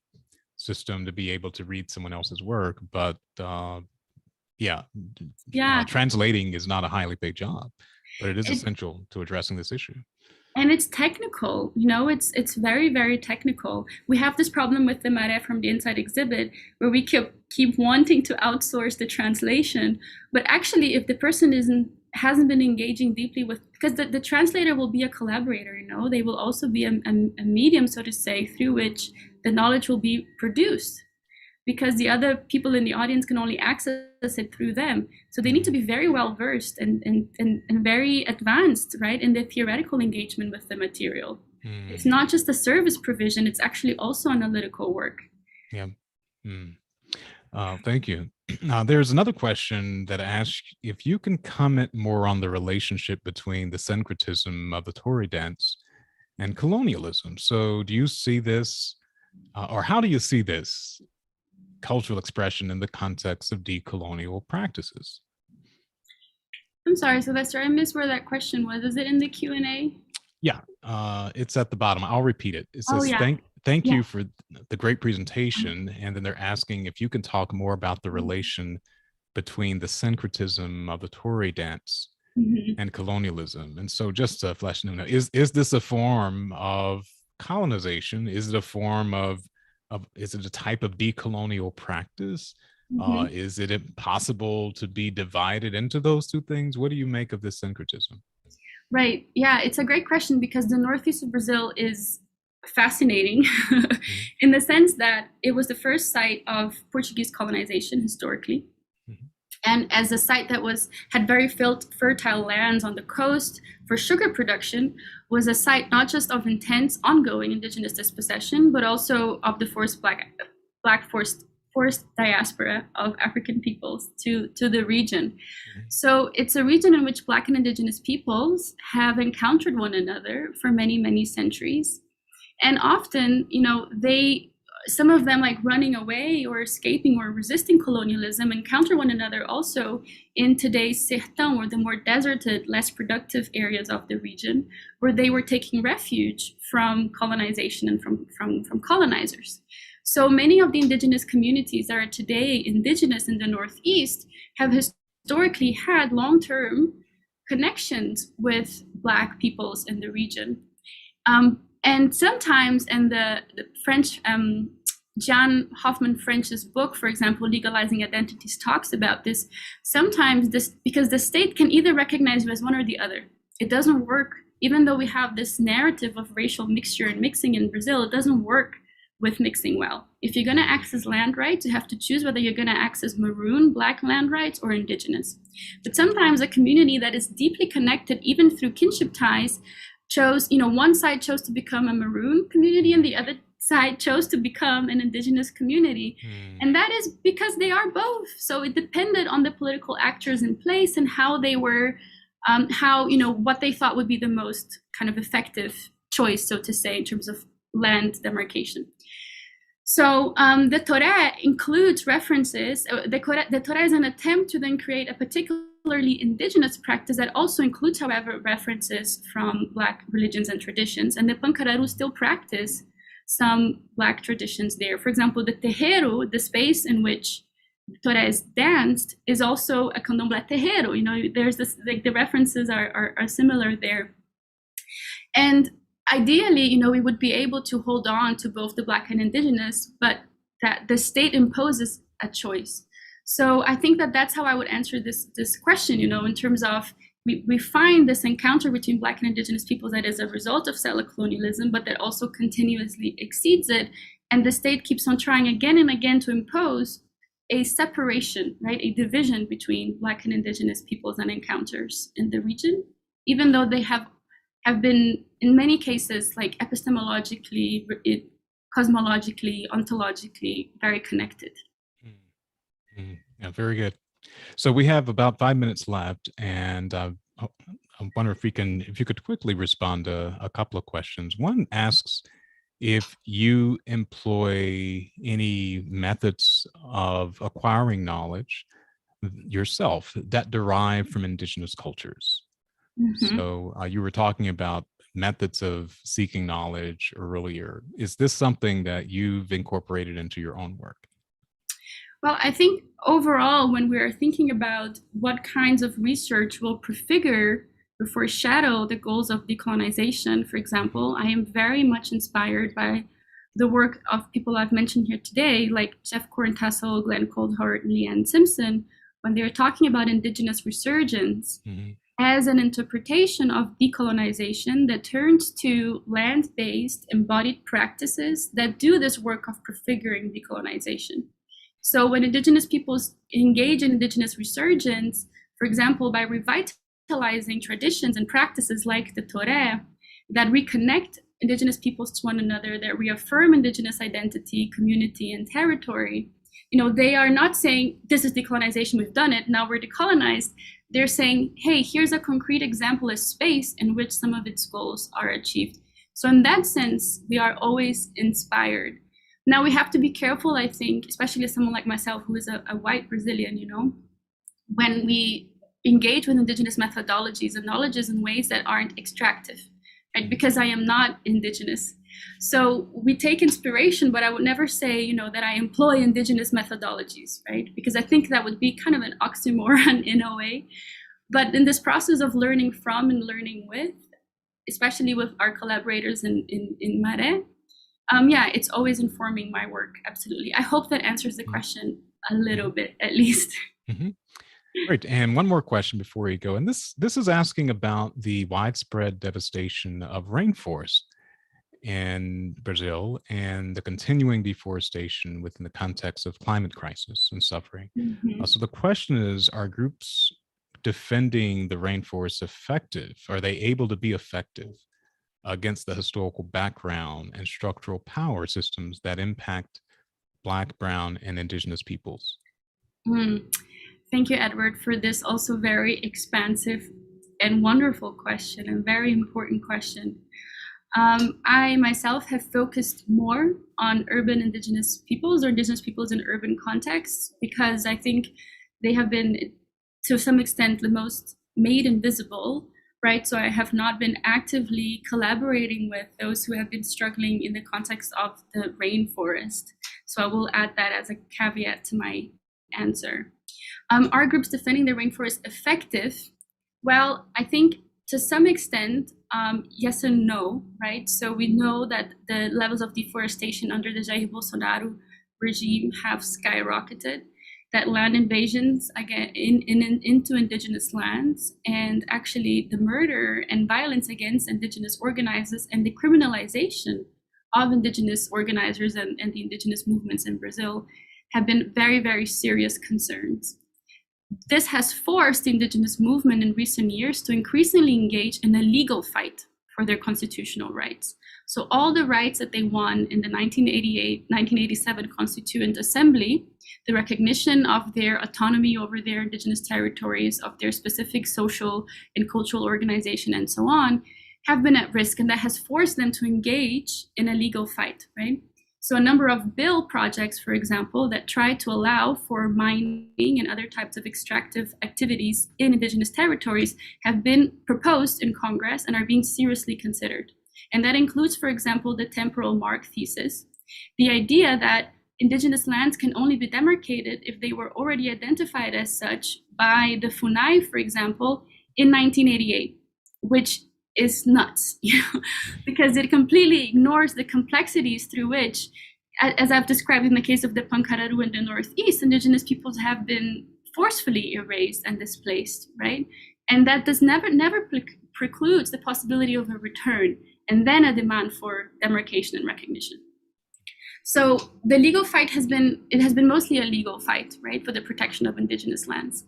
system, to be able to read someone else's work. But translating is not a highly paid job, but it is essential to addressing this issue. And it's technical, it's very, very technical. We have this problem with the Mare from the Inside exhibit, where we keep wanting to outsource the translation. But actually, if the person hasn't been engaging deeply with, because the translator will be a collaborator, they will also be a medium, so to say, through which the knowledge will be produced, because the other people in the audience can only access it through them. So they need to be very well versed and very advanced, right, in the theoretical engagement with the material. It's not just a service provision, it's actually also analytical work. Yeah. Thank you. There's another question that asks if you can comment more on the relationship between the syncretism of the Tory dance and colonialism. So, do you see this, or how do you see this cultural expression in the context of decolonial practices? I'm sorry, Sylvester, I missed where that question was. Is it in the Q&A? Yeah, it's at the bottom. I'll repeat it. It Oh, says, yeah. thank Yeah. you for the great presentation. And then they're asking if you can talk more about the relation between the syncretism of the Tory dance and colonialism. And so just to flesh it out, is this a form of colonization? Is it a form of is it a type of decolonial practice? Is it possible to be divided into those two things? What do you make of this syncretism? Right. Yeah, it's a great question because the northeast of Brazil is fascinating in the sense that it was the first site of Portuguese colonization historically. And as a site that had very fertile lands on the coast for sugar production, was a site not just of intense ongoing indigenous dispossession, but also of the forced forced diaspora of African peoples to the region. So it's a region in which Black and indigenous peoples have encountered one another for many, many centuries. And often, some of them, like running away or escaping or resisting colonialism, encounter one another also in today's sertão, or the more deserted, less productive areas of the region, where they were taking refuge from colonization and from colonizers. So many of the indigenous communities that are today indigenous in the Northeast have historically had long-term connections with Black peoples in the region. And sometimes in the French, Jan Hoffman French's book, for example, Legalizing Identities, talks about this. Sometimes because the state can either recognize you as one or the other. It doesn't work, even though we have this narrative of racial mixture and mixing in Brazil, it doesn't work with mixing well. If you're going to access land rights, you have to choose whether you're going to access maroon, Black land rights, or indigenous. But sometimes a community that is deeply connected, even through kinship ties, chose, one side chose to become a maroon community and the other side chose to become an indigenous community. And that is because they are both. So it depended on the political actors in place and how they were, what they thought would be the most kind of effective choice, so to say, in terms of land demarcation. So the Torah includes references. The Torah is an attempt to then create a particularly indigenous practice that also includes, however, references from Black religions and traditions. And the Pancararu still practice some Black traditions there. For example, the terreiro, the space in which the Torah is danced, is also a candomblé terreiro. There's this, like, the references are similar there. And ideally, we would be able to hold on to both the Black and indigenous, but that the state imposes a choice. So I think that's how I would answer this question, in terms of we find this encounter between Black and indigenous peoples that is a result of settler colonialism, but that also continuously exceeds it. And the state keeps on trying again and again to impose a separation, right? A division between Black and indigenous peoples and encounters in the region, even though they have been, in many cases, like epistemologically, cosmologically, ontologically, very connected. Yeah, very good. So we have about 5 minutes left, and I wonder if you could quickly respond to a couple of questions. One asks if you employ any methods of acquiring knowledge yourself that derive from indigenous cultures. So you were talking about methods of seeking knowledge earlier. Is this something that you've incorporated into your own work? Well, I think overall, when we're thinking about what kinds of research will prefigure or foreshadow the goals of decolonization, for example, I am very much inspired by the work of people I've mentioned here today, like Jeff Corntassel, Glenn Coldhart, and Leanne Simpson, when they're talking about indigenous resurgence as an interpretation of decolonization that turns to land-based embodied practices that do this work of prefiguring decolonization. So when indigenous peoples engage in indigenous resurgence, for example, by revitalizing traditions and practices like the Torah that reconnect indigenous peoples to one another, that reaffirm indigenous identity, community, and territory, they are not saying this is decolonization, we've done it, now we're decolonized. They're saying, hey, here's a concrete example of space in which some of its goals are achieved. So in that sense, we are always inspired. Now we have to be careful, I think, especially as someone like myself who is a white Brazilian, when we engage with indigenous methodologies and knowledges in ways that aren't extractive, right? Because I am not indigenous. So we take inspiration, but I would never say, that I employ indigenous methodologies, right? Because I think that would be kind of an oxymoron in a way. But in this process of learning from and learning with, especially with our collaborators in Maré, it's always informing my work, absolutely. I hope that answers the question a little bit, at least. Mm-hmm. Great. And one more question before you go. And this is asking about the widespread devastation of rainforest in Brazil and the continuing deforestation within the context of climate crisis and suffering. Mm-hmm. So the question is, are groups defending the rainforest effective? Are they able to be effective against the historical background and structural power systems that impact Black, Brown, and Indigenous peoples? Thank you, Edward, for this also very expansive and wonderful question, and very important question. I myself have focused more on urban Indigenous peoples or Indigenous peoples in urban contexts because I think they have been, to some extent, the most made invisible, right? So I have not been actively collaborating with those who have been struggling in the context of the rainforest. So I will add that as a caveat to my answer. Are groups defending the rainforest effective? Well, I think to some extent, yes and no, right? So we know that the levels of deforestation under the Jair Bolsonaro regime have skyrocketed, that land invasions again into indigenous lands, and actually the murder and violence against indigenous organizers and the criminalization of indigenous organizers and the indigenous movements in Brazil have been very, very serious concerns. This has forced the indigenous movement in recent years to increasingly engage in a legal fight for their constitutional rights. So all the rights that they won in the 1987 Constituent Assembly, the recognition of their autonomy over their indigenous territories, of their specific social and cultural organization, and so on, have been at risk, and that has forced them to engage in a legal fight, right? So a number of bill projects, for example, that try to allow for mining and other types of extractive activities in indigenous territories have been proposed in Congress and are being seriously considered. And that includes, for example, the temporal mark thesis, the idea that indigenous lands can only be demarcated if they were already identified as such by the FUNAI, for example, in 1988, which is nuts, because it completely ignores the complexities through which, as I've described in the case of the Pancararu in the Northeast, indigenous peoples have been forcefully erased and displaced, right? And that never precludes the possibility of a return and then a demand for demarcation and recognition. So the legal fight has been mostly a legal fight, right, for the protection of indigenous lands,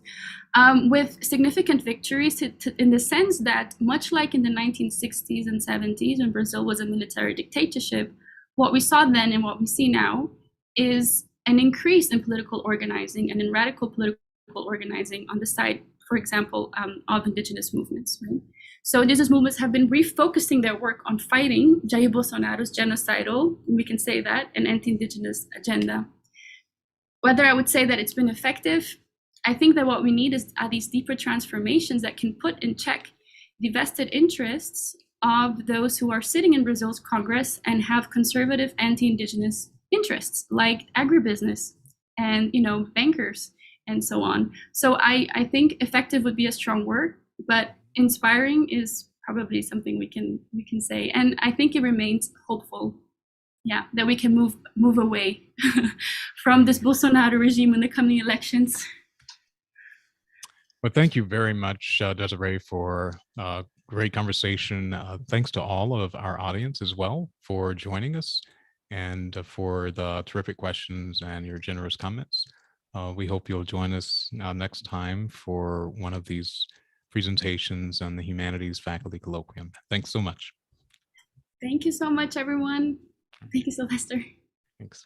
with significant victories in the sense that, much like in the 1960s and 70s when Brazil was a military dictatorship, what we saw then and what we see now is an increase in political organizing and in radical political organizing on the side, for example, of indigenous movements, right? So indigenous movements have been refocusing their work on fighting Jair Bolsonaro's genocidal, we can say that, and anti-indigenous agenda. Whether I would say that it's been effective, I think that what we need are these deeper transformations that can put in check the vested interests of those who are sitting in Brazil's Congress and have conservative anti-indigenous interests, like agribusiness and bankers and so on. So I think effective would be a strong word, but inspiring is probably something we can say, and I think it remains hopeful, that we can move away from this Bolsonaro regime in the coming elections. Well, thank you very much, Desirée, for a great conversation. Thanks to all of our audience as well for joining us and for the terrific questions and your generous comments. We hope you'll join us next time for one of these presentations on the Humanities Faculty Colloquium. Thanks so much. Thank you so much, everyone. Thank you, Sylvester. Thanks.